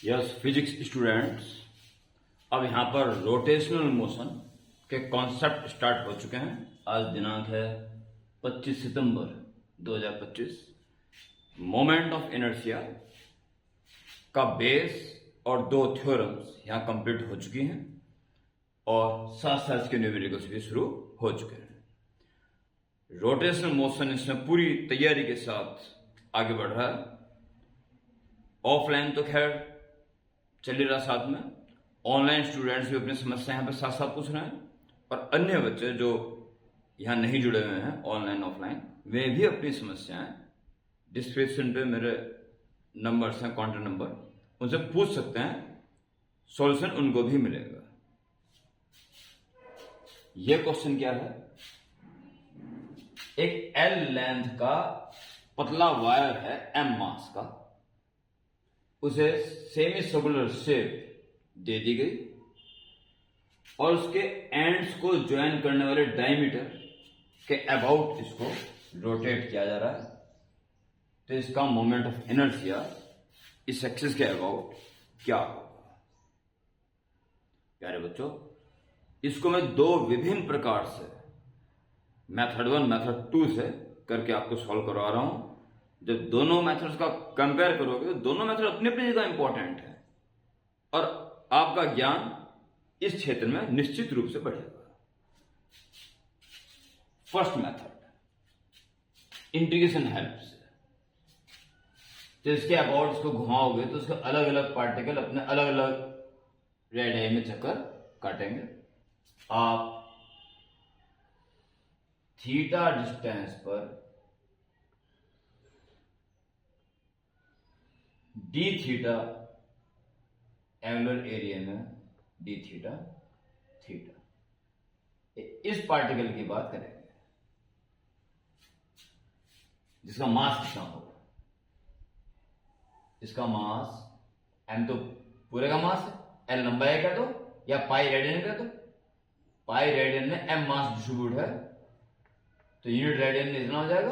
Yes physics students, अब यहां पर रोटेशनल मोशन के कॉन्सेप्ट स्टार्ट हो चुके हैं। आज दिनांक है 25 सितंबर 2025। मोमेंट ऑफ इनर्शिया का बेस और दो थ्योरम्स यहां कंप्लीट हो चुकी हैं और साथ साथ के न्यूमेरिकल्स भी शुरू हो चुके हैं। रोटेशनल मोशन इसमें पूरी तैयारी के साथ आगे बढ़ रहा है। ऑफलाइन तो खैर चल ही रहा, साथ में ऑनलाइन स्टूडेंट्स भी अपनी समस्या यहाँ पे साथ साथ पूछ रहे हैं और अन्य बच्चे जो यहाँ नहीं जुड़े हुए हैं ऑनलाइन ऑफलाइन, वे भी अपनी समस्याएं डिस्क्रिप्शन पे मेरे नंबर्स हैं, कॉन्टेक्ट नंबर, उनसे पूछ सकते हैं, सॉल्यूशन उनको भी मिलेगा। यह क्वेश्चन क्या है? एक एल लेंथ का पतला वायर है एम मास का, उसे सेमी सर्कुलर शेप दे दी गई और उसके एंड्स को ज्वाइन करने वाले डायमीटर के अबाउट इसको रोटेट किया जा रहा है। तो इसका मोमेंट ऑफ इनर्शिया इस एक्सिस के अबाउट क्या होगा? प्यारे बच्चों, इसको मैं दो विभिन्न प्रकार से, मेथड 1 मेथड 2 से करके आपको सॉल्व करवा रहा हूं। जब दोनों मेथड्स का कंपेयर करोगे तो दोनों मेथड अपनी अपनी जगह इंपॉर्टेंट है और आपका ज्ञान इस क्षेत्र में निश्चित रूप से बढ़ेगा। फर्स्ट मेथड इंटीग्रेशन हेल्प से, तो इसके अबाउट इसको घुमाओगे तो उसके अलग अलग पार्टिकल अपने अलग अलग रेडियस में चक्कर काटेंगे। आप थीटा डिस्टेंस पर डी थीटा एंगुलर एरिया में डी थीटा थीटा, इस पार्टिकल की बात करेंगे जिसका मास कितना होगा। इसका मास एम तो पूरे का मास है, एल लंबाई का दो या पाई रेडियन का दो। पाई रेडियन में एम मास डिस्ट्रीब्यूट है तो यूनिट रेडियन में इतना हो जाएगा,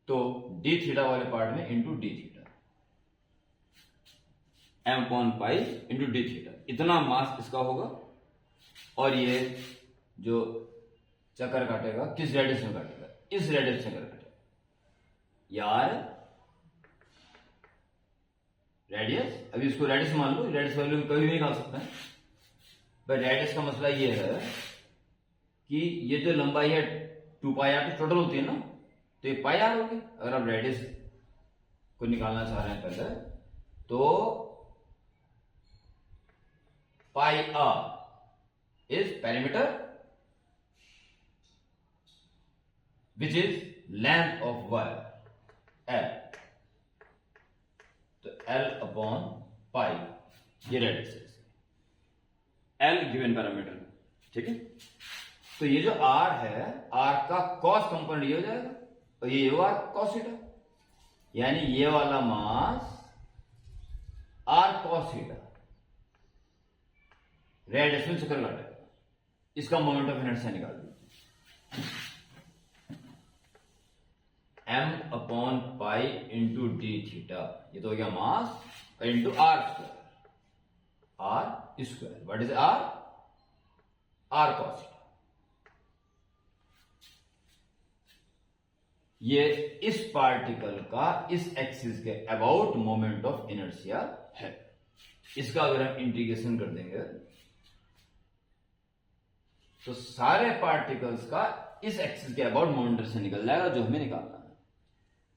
तो डी थीटा वाले पार्ट में into d theta, m upon pi into d theta, इतना मास इसका होगा। और ये जो चक्कर काटेगा किस रेडियस में काटेगा? इस रेडियस से चक्कर काटेगा। यार रेडियस, अभी इसको रेडियस मान लो, रेडियस वैल्यू कभी भी निकाल सकते हैं। पर रेडियस का मसला ये है कि ये जो लंबाई है 2 पाई आर टोटल होती है ना, तो ये पाई आर होगी। अगर आप रेडियस को निकालना चाह रहे हैं पहले, तो pi r is perimeter which is length of wire L, तो एल अपॉन पाई ये रेडियस है, एल गिवन पैरामीटर, ठीक है। तो ये जो आर है, आर का कॉस कंपोनेंट ये हो जाएगा और ये होगा कॉस थीटा, यानी ये वाला mass r cos theta radius में चक्कर काटेगा। इसका मोमेंट ऑफ इनर्शिया निकाल दीजिए, m upon pi into d theta, ये तो हो गया मास, और into r square, r square, what is r? R cos theta. ये इस पार्टिकल का इस एक्सिस के अबाउट मोमेंट ऑफ इनर्शिया है। इसका अगर हम इंटीग्रेशन कर देंगे तो सारे पार्टिकल्स का इस एक्सिस के अबाउट मोमेंट से निकल जाएगा, जो हमें निकालना है।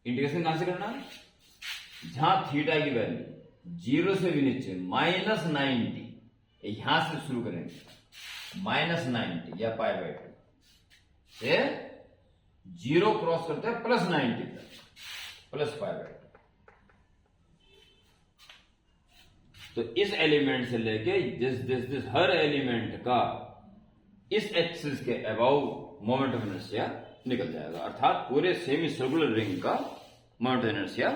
इंटीग्रेशन कहां से करना है? जहां थीटा की वैल्यू 0 से भी नीचे -90, यहां से शुरू करेंगे, -90 या पाई बाई 2 से 0 क्रॉस करते हैं +90 तक, प्लस पाई बाई 2। तो इस एलिमेंट से लेके दिस हर एलिमेंट का इस एक्सिस के अबाउट मोमेंट ऑफ इनर्शिया निकल जाएगा, अर्थात पूरे सेमी सर्कुलर रिंग का मोमेंट ऑफ इनर्शिया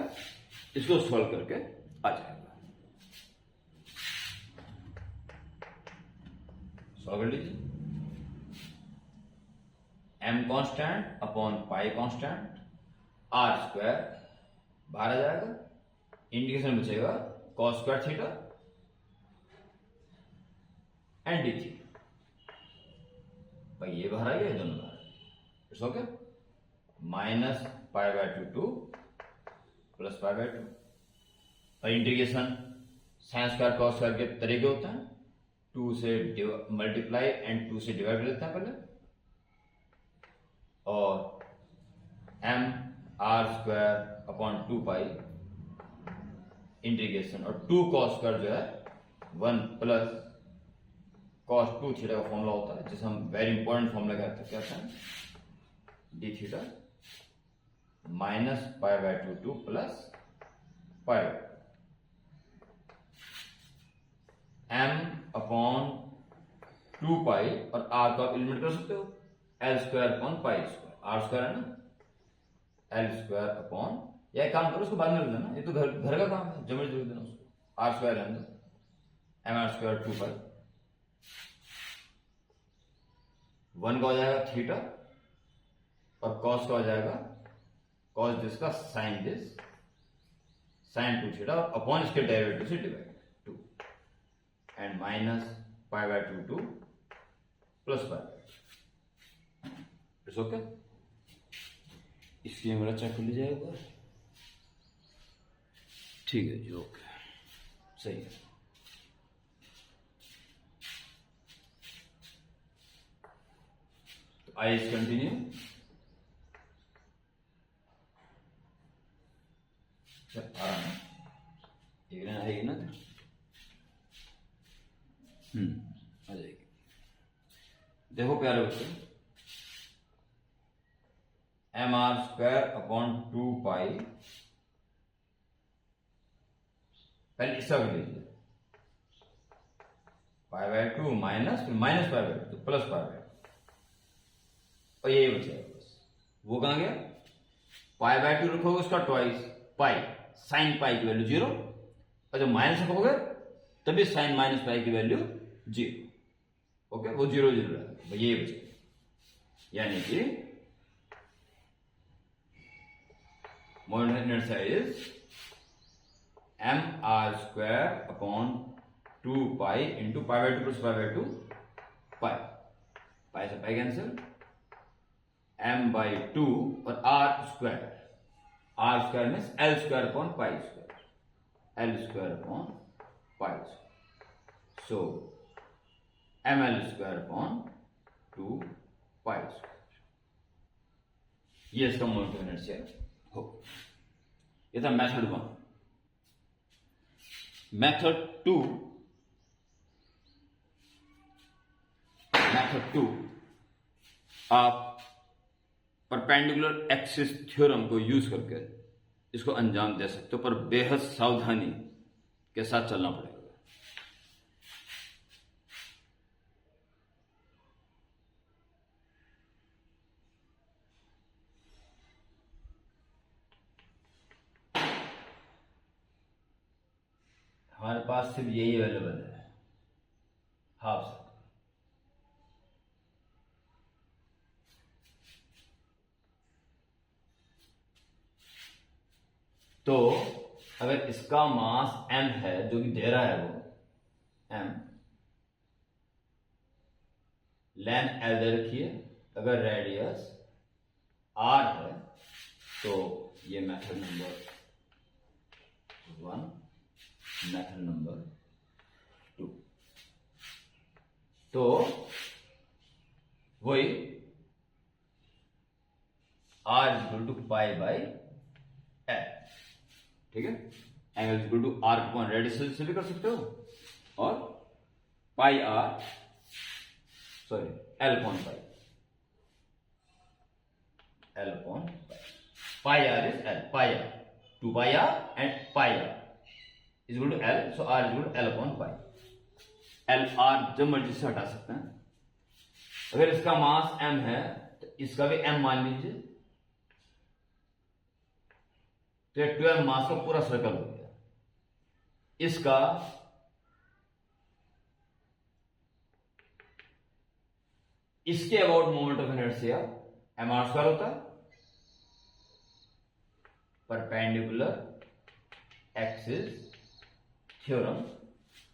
इसको सॉल्व करके आ जाएगा। सॉल्व कर लीजिए, M constant upon pi constant, r square बाहर आ जाएगा, इंटीग्रेशन बचेगा cos square theta and d theta. भाई ये बाहर आ गया, दोनों बाहर। It's okay. Minus pi by two plus pi by two. और integration sine square cos square के तरीके होते हैं, 2 से मल्टीप्लाई एंड 2 से डिवाइड कर देते हैं पहले, और m r square upon 2 pi integration, और 2 कॉस स्क्वायर जो है 1 प्लस कॉस 2 थीटा का फॉर्मूला होता है, जिसे हम वेरी इंपॉर्टेंट फॉर्मूला कहते हैं, d theta minus pi by two plus pi m upon 2 pi, और आर को आप एलिमिनेट कर सकते हो, l square upon pi square, r square है ना, एल स्क्वायर अपॉन, या एक काम करो उसको बाद में लिख देना, ये तो घर का काम है, जब लिख देना उसको, आर स्क्वायर रहने दो, एम आर स्क्वायर 2 पाई, 1 का हो जाएगा थीटा, और कॉस का हो जाएगा कॉस दिस का साइन दिस, साइन 2 थीटा, और अपॉन इसके डेरिवेटिव से divide 2, and minus pi by two plus pi. It's okay. इसलिए मेरा चेक कर लीजिए एक बार। ठीक है जी, ओके, सही है। तो आई इज कंटिन्यू। आएगी ना, आ जाएगी। देखो प्यारे बच्चे, एम आर स्क्वायर अपॉन 2 पाई, पहले इसका भी लीजिए, पाई बाय 2 माइनस, फिर minus pi by 2 plus pi by 2, और यही बचेगा बस। वो कहां गया, पाई बाय 2 रखोगे उसका ट्वाइस पाई, साइन पाई की वैल्यू 0, और जब माइनस रखोगे तभी साइन माइनस पाई की वैल्यू 0। ओके, वो 0 0 रहेगा, ये बचेगा। यानी कि moment of inertia is m r square upon 2 pi into pi by 2 plus pi by 2 pi, pi से पाई कैंसिल, एम बाई 2 और r square means l square upon pi square, l square upon pi square, so m l square upon 2 pi square. ये इसका moment of inertia हो। ये था method 1। Method 2, आप perpendicular axis theorem को use करके इसको अंजाम दे सकते हो, पर बेहद सावधानी के साथ चलना पड़ेगा। हमारे पास सिर्फ यही अवेलेबल है, हाफ सर्कल। तो अगर इसका मास m है, जो कि दे रहा है वो m, लेंथ l दे रखी है, अगर रेडियस r है, तो ये मेथड नंबर 1, मेथड नंबर 2। तो वही r equal to pi by l, ठीक है। Angle equal to r upon radius से भी कर सकते हो, और pi r, sorry L upon pi, L upon pi r is L, pi r 2 pi r and pi r is equal to L, so r is equal to L upon pi. L r जब मर्जी से हटा सकते हैं। अगर इसका मास m है तो इसका भी m मान लीजिए, तो ये 12 मास का पूरा सर्कल हो गया। इसका इसके about moment of inertia m r square होता है, परपेंडिकुलर एक्सिस थ्योरम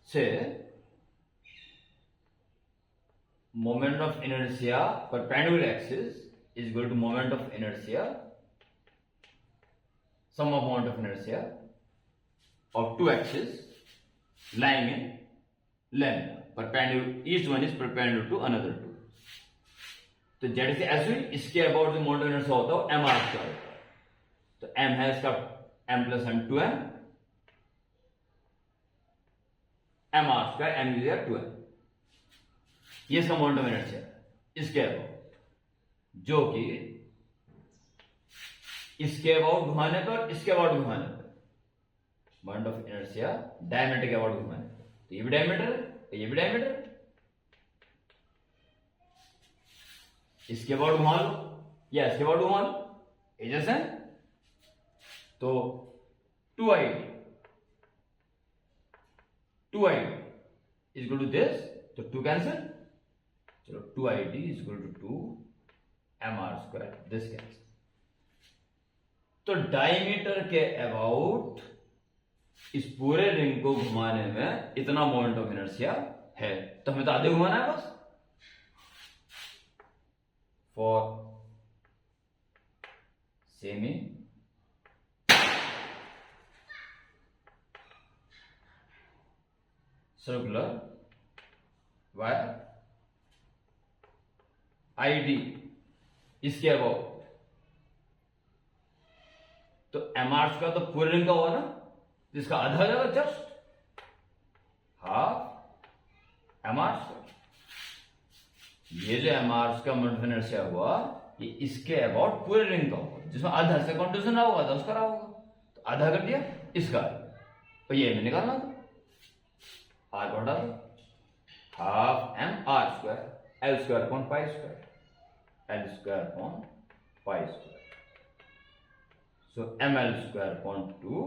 से moment of inertia perpendicular axis is equal to moment of inertia sum of moment of inertia of two axes lying in length perpendicular, each one is perpendicular to another two. तो Z से S हुई, इसके about जो moment of inertia होता है M r square होता है। तो एम है इसका m plus m two m r square m is two m, ये इसका मोमेंट ऑफ इनर्शिया है इसके अबाउट, जो कि इसके अबाउट घुमाने पर और इसके अबाउट घुमाने पर मोमेंट ऑफ इनर्शिया डायमीटर के अबाउट घुमाने पर, तो ये भी डायमीटर है, ये भी डायमीटर है, इसके अबाउट घुमा लो या इसके अबाउट घुमा लो, ये जैसे है। तो 2id is equal to this, तो 2 कैंसिल, चलो 2id is equal to 2 mr square, this cancel. तो डायमीटर के अबाउट इस पूरे रिंग को घुमाने में इतना मोमेंट ऑफ इनर्शिया है, तो हमें तो आधे घुमाना है बस। For semi circular wire ID इसके अबाउट, तो एम आर का तो पूरे रिंग का हुआ ना, जिसका आधा हो जाएगा जस्ट हाफ एम आर का। ये जो एम आर का मोमेंट ऑफ इनर्शिया हुआ, ये इसके अबाउट पूरे रिंग का होगा, जिसमें आधा से कंट्रीब्यूशन रहा होगा, 10 का रहा होगा, तो आधा कर दिया इसका, तो ये हमें निकालना था, आर को हटा दो, half m r square l square upon pi square, l square upon pi square, so ml square upon 2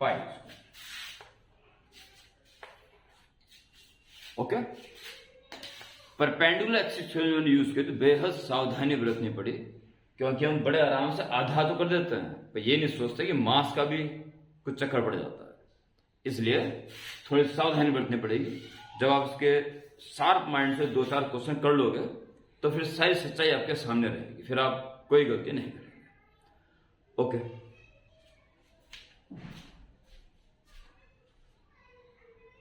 pi square. Okay, perpendicular axis theorem use किया तो बेहद सावधानी बरतनी पड़ी, क्योंकि हम बड़े आराम से आधा तो कर देते हैं, पर ये नहीं सोचते कि मास का भी कुछ चक्कर पड़ जाता है, इसलिए थोड़ी सावधानी बरतनी पड़ेगी। जब आप इसके शार्प माइंड से 2-4 क्वेश्चन कर लोगे तो फिर सारी सच्चाई आपके सामने रहेगी, फिर आप कोई गलती नहीं करेंगे। ओके।